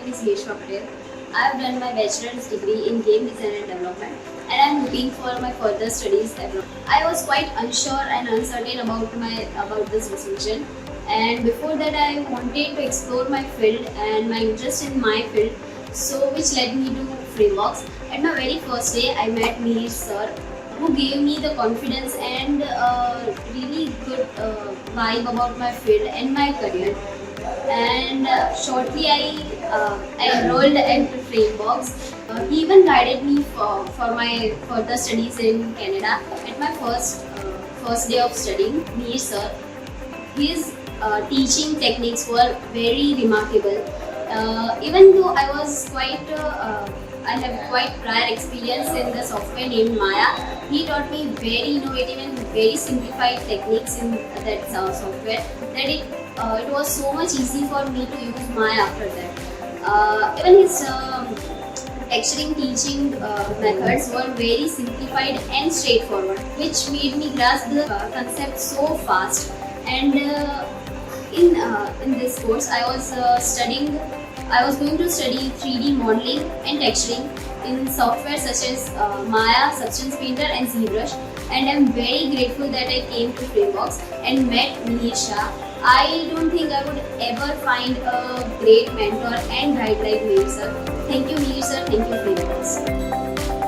name is Meshwa Patel. I have done my bachelor's degree in game design and development, and I am looking for my further studies abroad. I was quite unsure and uncertain about this decision, and before that I wanted to explore my field and my interest in my field, so which led me to Frameboxx. At my very first day, I met Mihir sir, who gave me the confidence and really good vibe about my field and my career. And shortly I enrolled into Frameboxx. He even guided me for my further studies in Canada. At my first day of studying, Mihir sir, his teaching techniques were very remarkable. Even though I have quite prior experience in the software named Maya, he taught me very innovative and very simplified techniques in that software that it was so much easy for me to use Maya after that. Even his texturing teaching methods were very simplified and straightforward, which made me grasp the concept so fast. And in this course, I was going to study 3D modeling and texturing in software such as Maya, Substance Painter and ZBrush, and I am very grateful that I came to Frameboxx and met Mihir Shah. I don't think I would ever find a great mentor and guide like Mihir sir. Thank you Mihir sir, thank you Frameboxx.